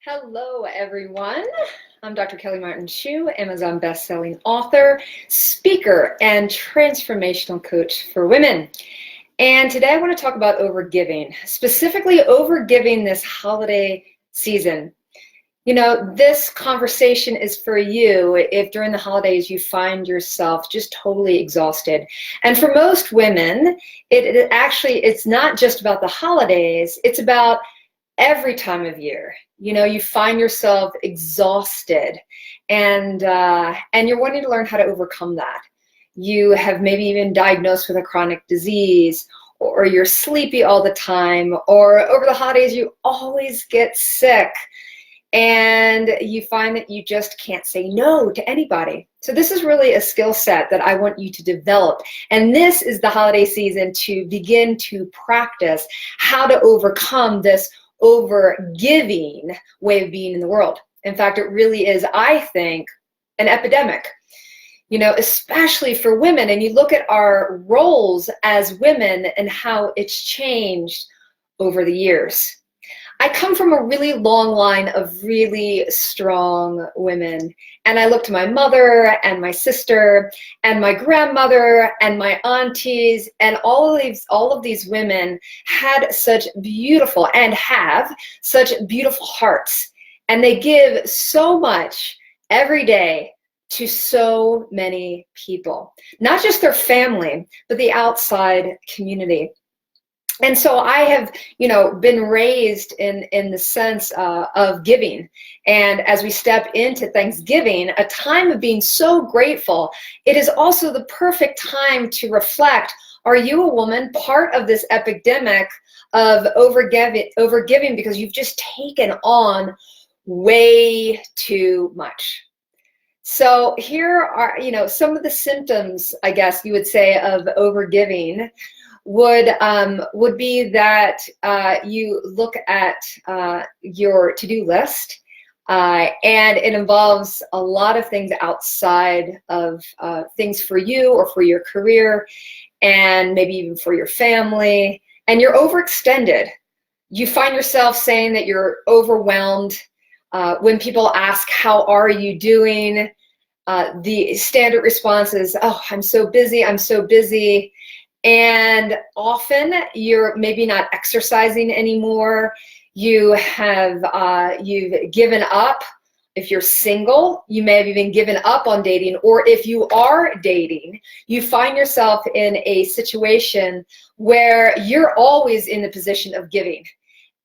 Hello, everyone. I'm Dr. Kelly Martin Chu, Amazon best-selling author, speaker, and transformational coach for women. And today I want to talk about overgiving, specifically overgiving this holiday season. You know, this conversation is for you if during the holidays you find yourself just totally exhausted. And for most women, it's not just about the holidays, it's about every time of year. You know, you find yourself exhausted and you're wanting to learn how to overcome that. You have maybe been diagnosed with a chronic disease, or you're sleepy all the time, or over the holidays you always get sick and you find that you just can't say no to anybody. So this is really a skill set that I want you to develop. And this is the holiday season to begin to practice how to overcome this over-giving way of being in the world. In fact, it really is, I think, an epidemic, you know, especially for women. And you look at our roles as women and how it's changed over the years. I come from a really long line of really strong women. And I look to my mother and my sister and my grandmother and my aunties, and all of these women had such beautiful and have such beautiful hearts. And they give so much every day to so many people, not just their family, but the outside community. And so I have, you know, been raised in the sense of giving. And as we step into Thanksgiving, a time of being so grateful, it is also the perfect time to reflect, are you a woman part of this epidemic of overgiving because you've just taken on way too much? So here are, you know, some of the symptoms, I guess you would say, of overgiving would be that you look at your to-do list and it involves a lot of things outside of things for you or for your career and maybe even for your family, and you're overextended. You find yourself saying that you're overwhelmed. When people ask, how are you doing? The standard response is, oh, I'm so busy, I'm so busy. And often you're maybe not exercising anymore. You've given up. If you're single, you may have even given up on dating, or if you are dating, you find yourself in a situation where you're always in the position of giving,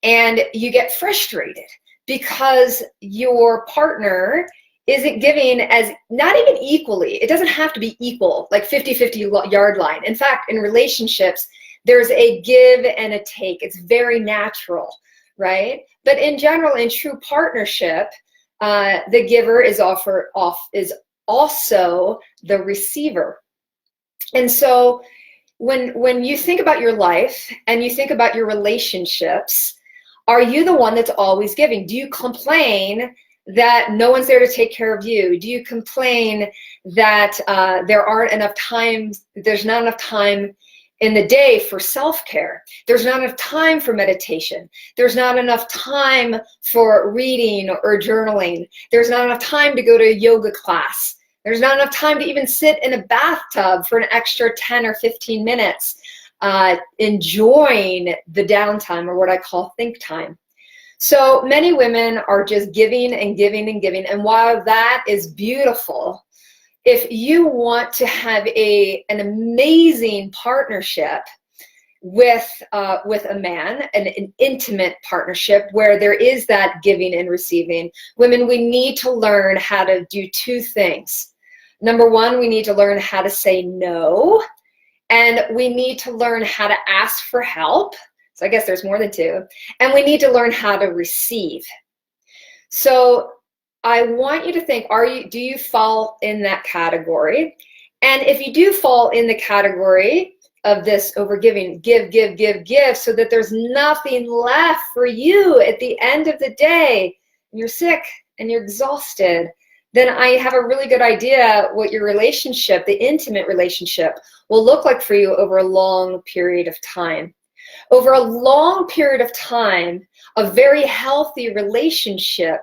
and you get frustrated because your partner isn't giving as, not even equally. It doesn't have to be equal, like 50-50 yard line. In fact, in relationships, there's a give and a take. It's very natural, right? But in general, in true partnership, the giver is also the receiver. And so when you think about your life and you think about your relationships, are you the one that's always giving? Do you complain that no one's there to take care of you? Do you complain that there's not enough time in the day for self-care? There's not enough time for meditation. There's not enough time for reading or journaling. There's not enough time to go to a yoga class. There's not enough time to even sit in a bathtub for an extra 10 or 15 minutes, enjoying the downtime, or what I call think time. So many women are just giving and giving and giving. And while that is beautiful, if you want to have an amazing partnership with a man, an intimate partnership where there is that giving and receiving, women, we need to learn how to do two things. Number one, we need to learn how to say no, and we need to learn how to ask for help. So I guess there's more than two. And we need to learn how to receive. So I want you to think, do you fall in that category? And if you do fall in the category of this overgiving, give, so that there's nothing left for you at the end of the day, and you're sick and you're exhausted, then I have a really good idea what your relationship, the intimate relationship, will look like for you over a long period of time. Over a long period of time, A very healthy relationship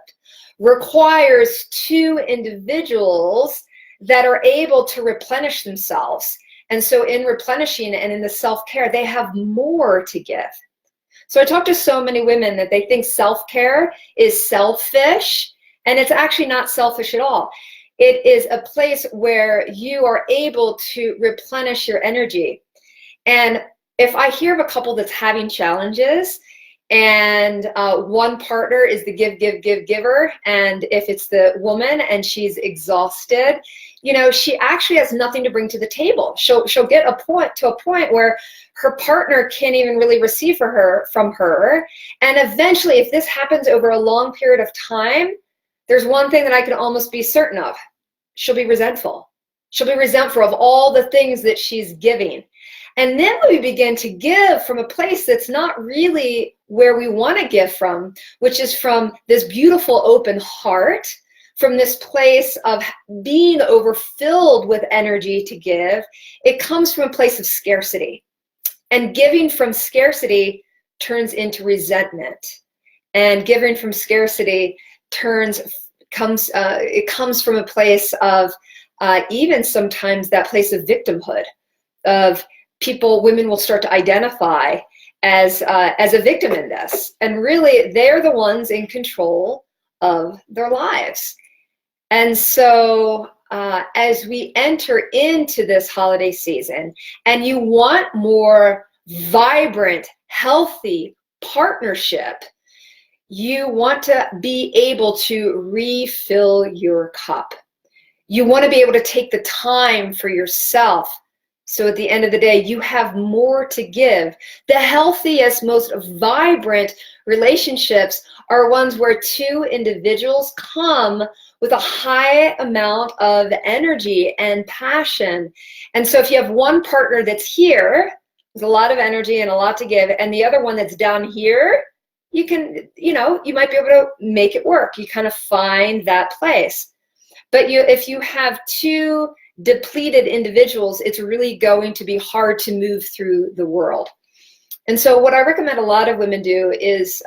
requires two individuals that are able to replenish themselves. And so in replenishing and in the self-care, they have more to give. So I talk to so many women that they think self-care is selfish, and it's actually not selfish at all. It is a place where you are able to replenish your energy. And if I hear of a couple that's having challenges, and one partner is the giver, and if it's the woman and she's exhausted, you know, she actually has nothing to bring to the table. She'll get a point where her partner can't even really receive from her. And eventually, if this happens over a long period of time, there's one thing that I can almost be certain of. She'll be resentful. She'll be resentful of all the things that she's giving. And then we begin to give from a place that's not really where we want to give from, which is from this beautiful open heart, from this place of being overfilled with energy to give. It comes from a place of scarcity. And giving from scarcity turns into resentment. And giving from scarcity comes from a place of even sometimes that place of victimhood, of women will start to identify as a victim in this. And really, they're the ones in control of their lives. And so as we enter into this holiday season, and you want more vibrant, healthy partnership, you want to be able to refill your cup. You want to be able to take the time for yourself. So at the end of the day, you have more to give. The healthiest, most vibrant relationships are ones where two individuals come with a high amount of energy and passion. And so if you have one partner that's here with a lot of energy and a lot to give, and the other one that's down here, you can, you might be able to make it work. You kind of find that place. But if you have two depleted individuals, it's really going to be hard to move through the world. And so what I recommend a lot of women do is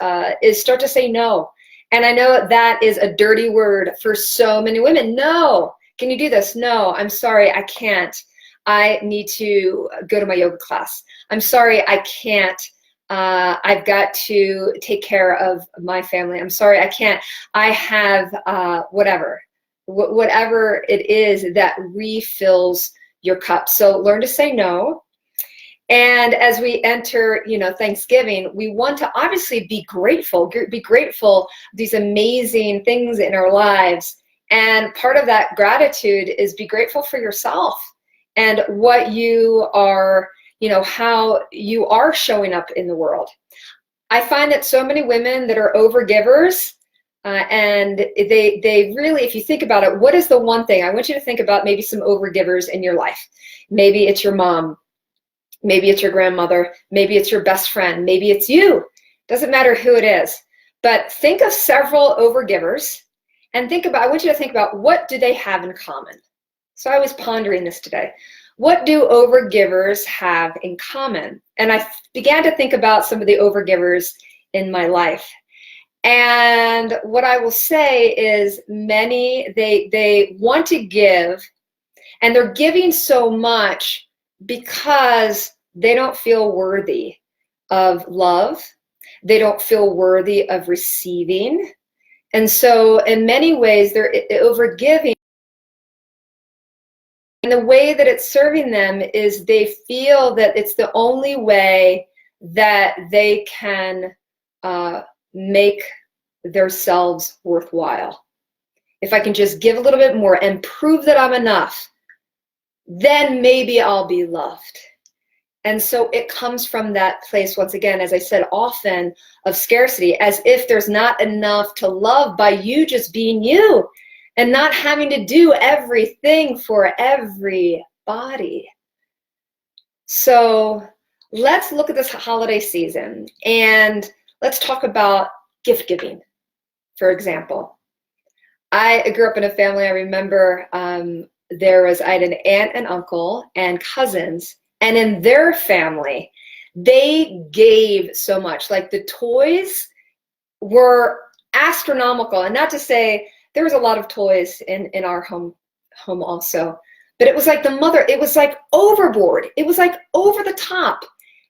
start to say no. And I know that is a dirty word for so many women. No. Can you do this? No, I'm sorry, I can't. I need to go to my yoga class. I'm sorry, I can't. I've got to take care of my family. I'm sorry, I can't. I have whatever it is that refills your cup. So learn to say no. And as we enter, Thanksgiving, we want to obviously be grateful these amazing things in our lives. And part of that gratitude is be grateful for yourself and what you are, how you are showing up in the world. I find that so many women that are overgivers, and they really, if you think about it, what is the one thing? I want you to think about maybe some overgivers in your life. Maybe it's your mom. Maybe it's your grandmother. Maybe it's your best friend. Maybe it's you. Doesn't matter who it is. But think of several overgivers and I want you to think about, what do they have in common? So I was pondering this today. What do overgivers have in common? And I began to think about some of the overgivers in my life. And what I will say is many, they want to give, and they're giving so much because they don't feel worthy of love. They don't feel worthy of receiving. And so in many ways, they're overgiving. And the way that it's serving them is they feel that it's the only way that they can make themselves worthwhile. If I can just give a little bit more and prove that I'm enough, then maybe I'll be loved. And so it comes from that place, once again, as I said, often of scarcity, as if there's not enough to love by you just being you and not having to do everything for everybody. So let's look at this holiday season and let's talk about gift giving, for example. I grew up in a family, I remember I had an aunt and uncle and cousins, and in their family, they gave so much. Like the toys were astronomical. And not to say there was a lot of toys in our home also, but it was like it was like overboard. It was like over the top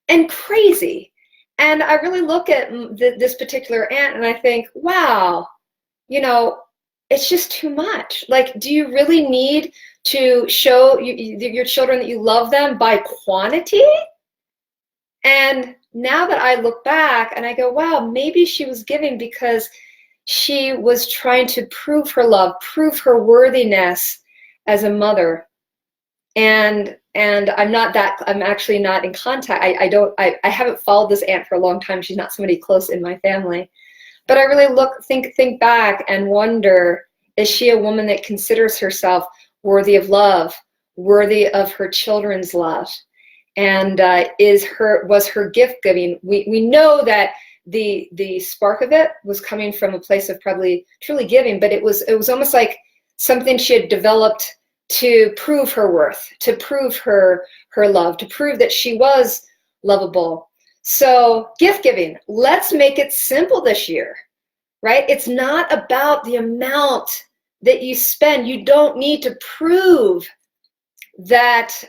and crazy. And I really look at this particular aunt and I think, wow, you know, it's just too much. Like, do you really need to show your children that you love them by quantity? And now that I look back and I go, wow, maybe she was giving because she was trying to prove her love, prove her worthiness as a mother. And I'm actually not in contact. I haven't followed this aunt for a long time. She's not somebody close in my family. But I really think back and wonder, is she a woman that considers herself worthy of love, worthy of her children's love? And was her gift giving? We know that the spark of it was coming from a place of probably truly giving, but it was almost like something she had developed to prove her worth, to prove her love, to prove that she was lovable. So gift giving, let's make it simple this year, right? It's not about the amount that you spend. You don't need to prove that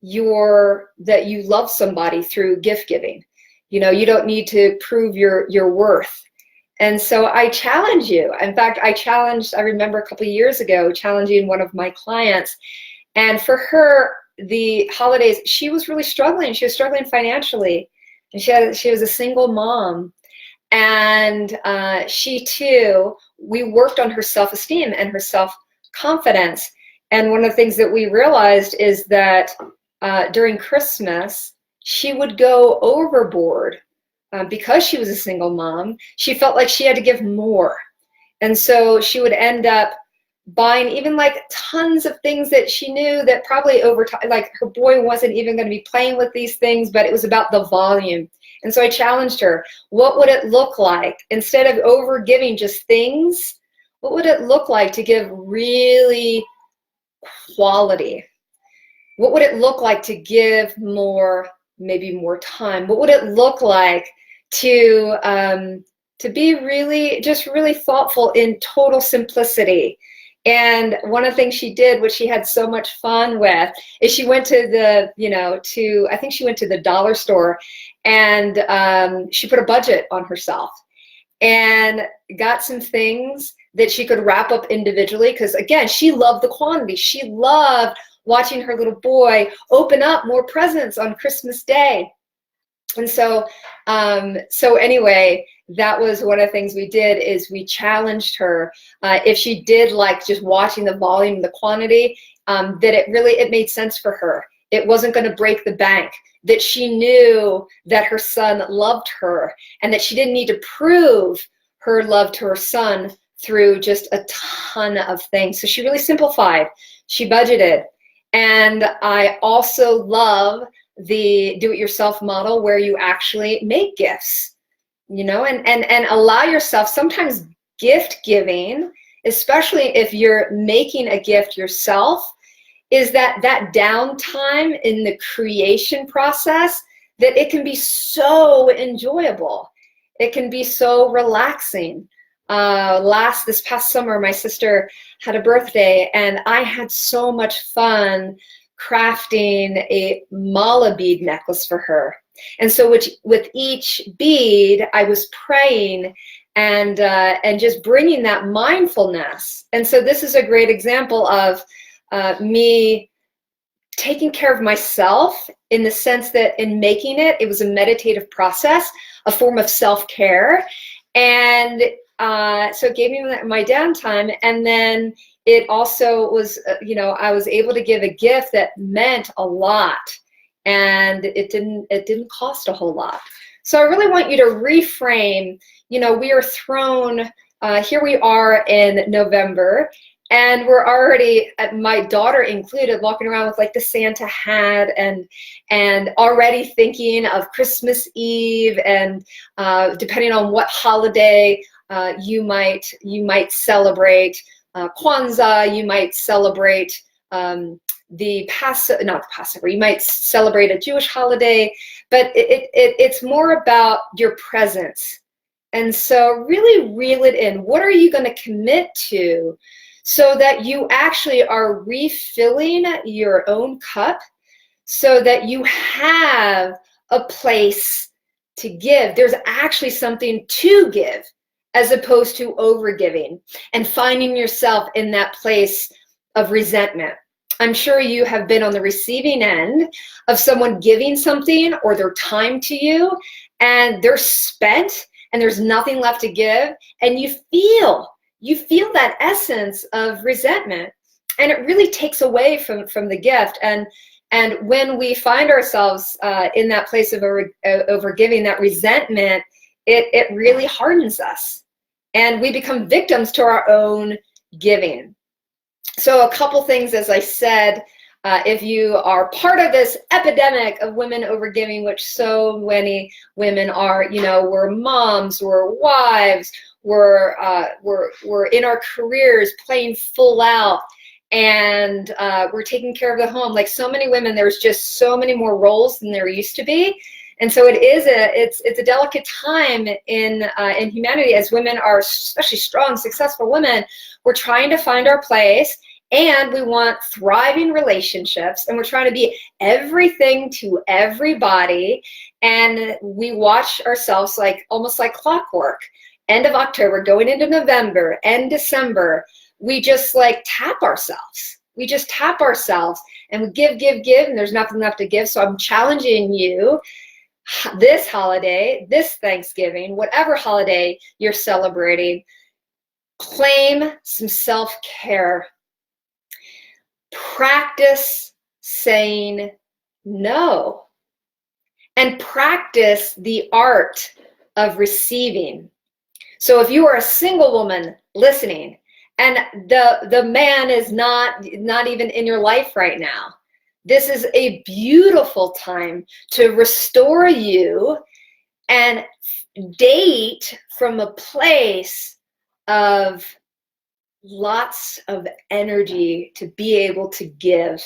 you love somebody through gift giving. You know, you don't need to prove your worth. And so I challenge you. In fact, I remember a couple of years ago, challenging one of my clients. And for her, the holidays, she was really struggling. She was struggling financially. And she was a single mom. And she too, we worked on her self-esteem and her self-confidence. And one of the things that we realized is that during Christmas, she would go overboard. Because she was a single mom, she felt like she had to give more. And so she would end up buying even like tons of things that she knew that probably over time, like her boy wasn't even going to be playing with these things, but it was about the volume. And so I challenged her, what would it look like, instead of over giving just things, what would it look like to give really quality? What would it look like to give more, maybe more time? What would it look like to be really thoughtful in total simplicity? And one of the things she did, which she had so much fun with, is she went to I think she went to the dollar store, and she put a budget on herself and got some things that she could wrap up individually, because again, she loved the quantity. She loved watching her little boy open up more presents on Christmas Day. And so anyway, that was one of the things we did, is we challenged her, if she did like just watching the volume, the quantity, that it made sense for her. It wasn't going to break the bank, that she knew that her son loved her and that she didn't need to prove her love to her son through just a ton of things. So she really simplified, she budgeted. And I also love the do-it-yourself model, where you actually make gifts, you know, and allow yourself, sometimes gift giving, especially if you're making a gift yourself, is that downtime in the creation process, that it can be so enjoyable. It can be so relaxing. This past summer, my sister had a birthday, and I had so much fun crafting a mala bead necklace for her. And so with each bead, I was praying and just bringing that mindfulness. And so this is a great example of me taking care of myself, in the sense that in making it, it was a meditative process, a form of self-care. And so it gave me my downtime. And then it also was, I was able to give a gift that meant a lot, and it didn't cost a whole lot. So I really want you to reframe. We are thrown, here we are in November, and we're already, my daughter included, walking around with like the Santa hat, and already thinking of Christmas Eve, and depending on what holiday you might celebrate, Kwanzaa, you might celebrate not the Passover, you might celebrate a Jewish holiday, but it's more about your presence And so really reel it in. What are you going to commit to so that you actually are refilling your own cup so that you have a place to give? There's actually something to give as opposed to overgiving and finding yourself in that place of resentment. I'm sure you have been on the receiving end of someone giving something or their time to you, and they're spent and there's nothing left to give, and you feel that essence of resentment, and it really takes away from the gift. And when we find ourselves in that place of overgiving, that resentment, it really hardens us, and we become victims to our own giving. So a couple things, as I said, if you are part of this epidemic of women overgiving, which so many women are, you know, we're moms, we're wives, we're in our careers playing full out, and we're taking care of the home. Like so many women, there's just so many more roles than there used to be. And so it's a delicate time in humanity as women are, especially strong, successful women. We're trying to find our place, and we want thriving relationships, and we're trying to be everything to everybody. And we watch ourselves like almost like clockwork. End of October, going into November and December, we just like tap ourselves. We just tap ourselves and we give, and there's nothing left to give. So I'm challenging you this holiday, this Thanksgiving, whatever holiday you're celebrating, claim some self-care. Practice saying no, and practice the art of receiving. So if you are a single woman listening and the man is not even in your life right now, this is a beautiful time to restore you and date from a place of lots of energy to be able to give.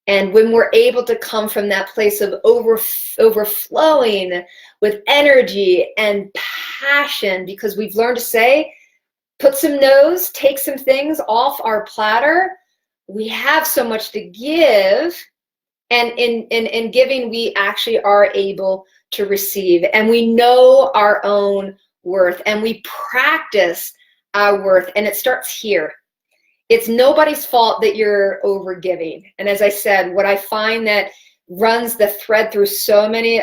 And when we're able to come from that place of overflowing with energy and passion, because we've learned to say, put some no's, take some things off our platter. We have so much to give, and in giving, we actually are able to receive, and we know our own worth, and we practice our worth, and it starts here. It's nobody's fault that you're overgiving. And as I said, what I find that runs the thread through so many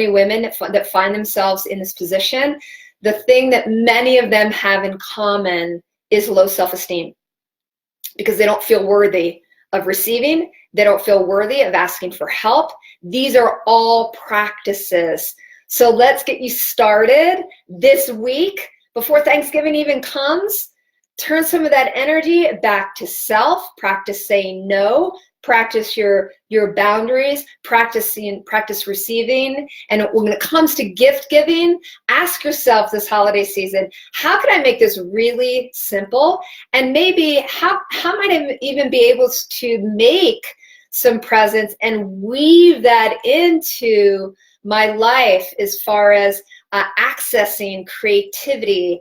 women that find themselves in this position, the thing that many of them have in common is low self-esteem, because they don't feel worthy of receiving. They don't feel worthy of asking for help. These are all practices. So let's get you started this week before Thanksgiving even comes. Turn some of that energy back to self. Practice saying no. Practice your boundaries. Practice receiving. And when it comes to gift giving, ask yourself this holiday season, how can I make this really simple? And maybe how might I even be able to make some presents and weave that into my life as far as accessing creativity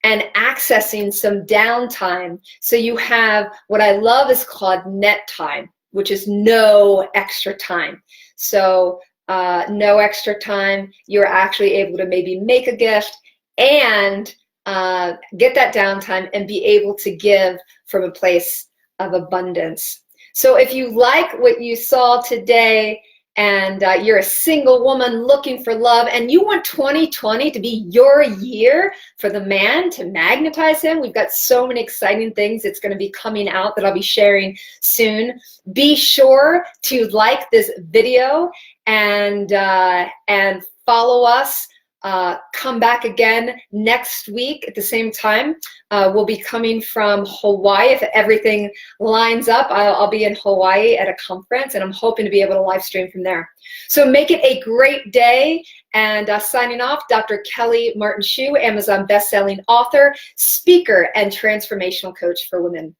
and accessing some downtime. So you have what I love is called net time, which is no extra time. So no extra time, you're actually able to maybe make a gift and get that downtime and be able to give from a place of abundance. So if you like what you saw today, and you're a single woman looking for love, and you want 2020 to be your year for the man to magnetize him, we've got so many exciting things that's going to be coming out that I'll be sharing soon. Be sure to like this video and follow us. Come back again next week at the same time. We'll be coming from Hawaii. If everything lines up, I'll be in Hawaii at a conference, and I'm hoping to be able to live stream from there. So make it a great day. And signing off, Dr. Kelly Martin Shue, Amazon best-selling author, speaker, and transformational coach for women.